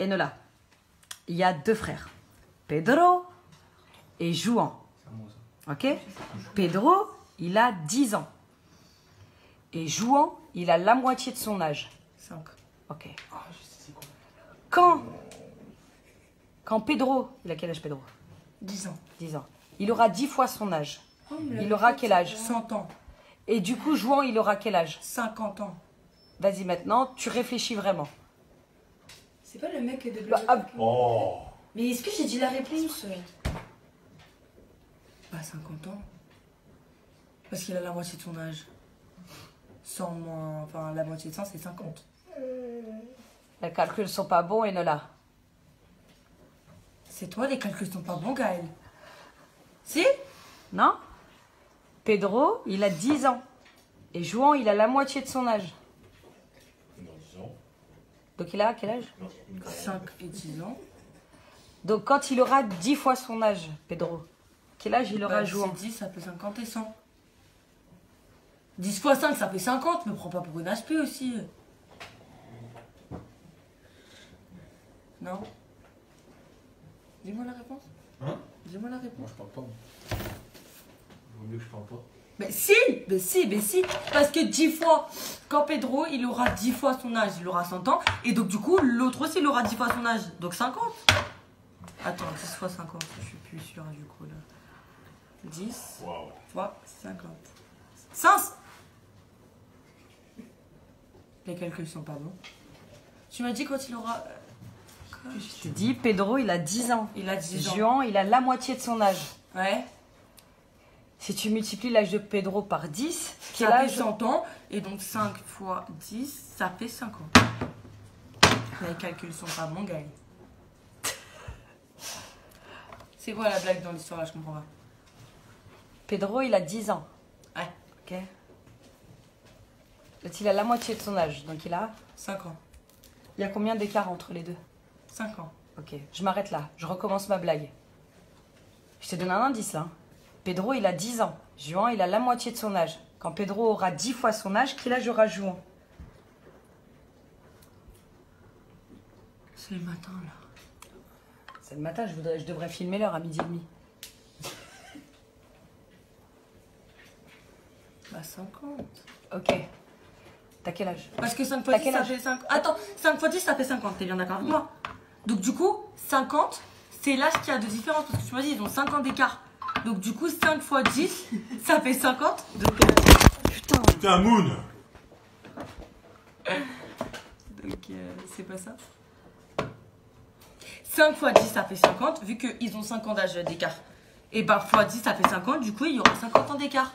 Enola, il y a 2 frères. Pedro et Juan. Ok? Pedro, il a 10 ans. Et Juan, il a la moitié de son âge. 5. Ok. Quand Pedro, il a quel âge Pedro? 10 ans. 10 ans. Il aura 10 fois son âge. Il aura quel âge? 100 ans. Et du coup, Juan, il aura quel âge? 50 ans. Vas-y maintenant, tu réfléchis vraiment. C'est pas le mec de Bah, ah, Oh. Mais est-ce que j'ai dit la réponse? Bah 50 ans. Parce qu'il a la moitié de son âge. 100 moins... Enfin, la moitié de 100, c'est 50. les calculs sont pas bons, Enola. C'est toi, les calculs sont pas bons, Gaël. Si? Non? Pedro, il a 10 ans. Et Juan, il a la moitié de son âge. Donc il a quel âge? 5 et 10 ans. Donc quand il aura 10 fois son âge, Pedro, quel âge il aura Bah, Juan? c'est 10, ça fait 50 et 100. 10 fois 5, ça fait 50. Me prends pas pour une HP aussi. Non? Dis-moi la réponse. Hein? Dis-moi la Moi réponse. je parle pas. Vaut mieux que je parle pas. Mais si. Parce que 10 fois, quand Pedro, il aura 10 fois son âge, il aura 100 ans. Et donc du coup, l'autre aussi, il aura 10 fois son âge. Donc 50. Attends, 10 fois 50, je suis plus sûre du coup là. 10 Waouh. fois 50. 5. Les calculs sont pas bons. Tu m'as dit quand il aura... Je t'ai dit, Pedro, il a 10 ans. Il a 10 ans. Juan, il a la moitié de son âge. Ouais. Si tu multiplies l'âge de Pedro par 10, quel Ça fait âge? 100 ans. Et donc 5 fois 10, ça fait 50. Les calculs sont pas bons, Gaël. C'est quoi la blague dans l'histoire là? Je comprends pas. Pedro, il a 10 ans. Ouais. Ok. Donc il a la moitié de son âge. Donc il a... 5 ans. Il y a combien d'écart entre les deux? 5 ans. Ok, je m'arrête là. Je recommence ma blague. Je t'ai donné un indice là. Pedro, il a 10 ans. Juan, il a la moitié de son âge. Quand Pedro aura 10 fois son âge, quel âge aura Juan? C'est le matin là. C'est le matin, je devrais filmer l'heure à 12h30. Bah 50. Ok. T'as quel âge? Parce que 5 fois T'as 10 quel ça âge? fait 5. Attends, 5 fois 10 ça fait 50, t'es bien d'accord avec moi? Donc du coup, 50, c'est l'âge qu'il y a de différence. Parce que tu m'as dit, ils ont 5 ans d'écart. Donc du coup, 5 fois 10, ça fait 50. Donc, Putain, Moon. c'est pas ça. 5 fois 10, ça fait 50, vu qu'ils ont 5 ans d'âge d'écart. Et bah fois 10, ça fait 50, du coup, il y aura 50 ans d'écart.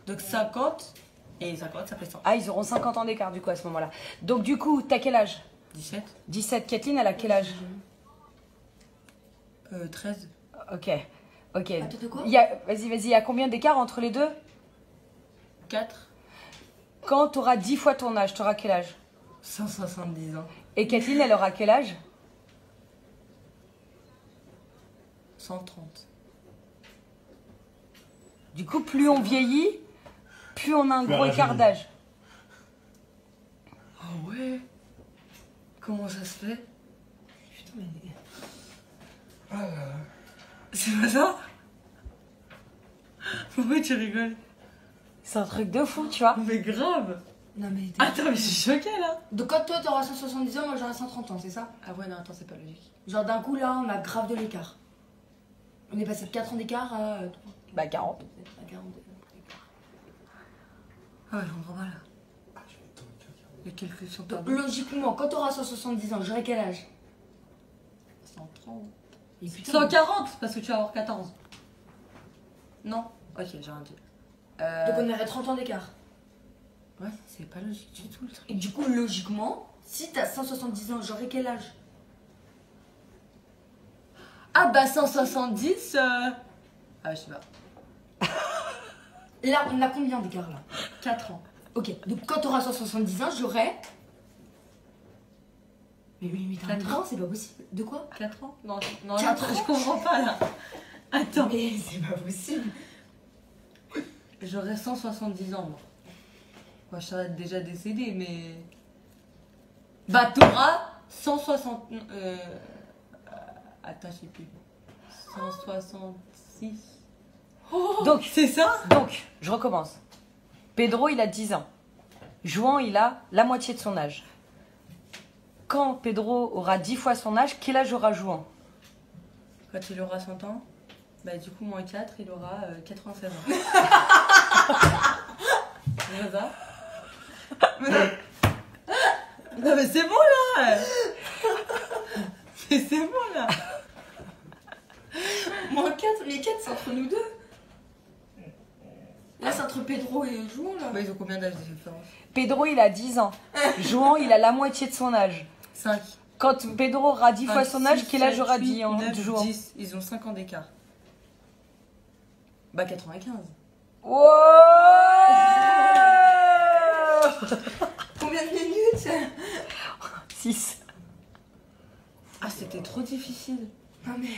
Donc 50 et 50, ça fait 100. Ah, ils auront 50 ans d'écart du coup à ce moment-là. Donc du coup, t'as quel âge? 17. 17. Kathleen, elle a quel âge? 13. Ok. Ok. Attends, de quoi? Vas-y, il y a combien d'écart entre les deux? 4. Quand t'auras 10 fois ton âge, t'auras quel âge? 170 ans. Et Kathleen, elle aura quel âge? 130. Du coup, plus on vieillit, plus on a un Plus gros elle écart rajeunit. d'âge. Ah ouais? Comment ça se fait? Putain, mais. C'est pas ça? Pourquoi tu rigoles? C'est un truc de fou, tu vois. Mais grave! Non, mais. Attends, mais je suis choquée là! Donc, quand toi t'auras 170 ans, moi j'aurai 130 ans, c'est ça? Ah ouais, non, attends, c'est pas logique. Genre, d'un coup là, on a grave de l'écart. On est passé de 4 ans d'écart à. Bah 40. À 40 d'écart. Ah ouais, je comprends pas là. Les calculs sont pas Donc, bons. logiquement, quand t'auras 170 ans, j'aurai quel âge? 130. Et putain, 140 parce que tu vas avoir 14. Non? Ok, j'ai rien dit. Donc, on aurait 30 ans d'écart. Ouais, c'est pas logique du tout le truc. Et du coup, logiquement, si t'as 170 ans, j'aurai quel âge? Ah bah 170 Ah je sais pas. Là, on a combien d'écart là? 4 ans. Ok, donc quand t'auras 170 ans, j'aurai. Mais t'as un 4 écran, c'est pas possible. De quoi? 4 ans? Non, non, 4 attends, ans je comprends pas là. Attends. Mais c'est pas possible. J'aurais 170 ans moi. Moi je serais déjà décédée mais... Bah t'auras 160. Attends, je sais plus. 166. Donc, C'est ça? donc, je recommence. Pedro, il a 10 ans. Juan, il a la moitié de son âge. Quand Pedro aura 10 fois son âge, quel âge aura Juan? Quand il aura 100 ans, bah du coup, moins 4, il aura 96 ans. C'est ça? Non mais c'est bon là. C'est bon là. Moins 4, mais 4 c'est entre nous deux. Là c'est entre Pedro et Juan là. Bah ils ont combien d'âge de différence? Pedro, il a 10 ans. Juan, il a la moitié de son âge. 5. Quand Pedro aura 10 fois son âge, quel âge aura Juan? 10, ils ont 5 ans d'écart. Bah 95. Wow. Combien de minutes? 6. Ah c'était trop difficile. Non mais.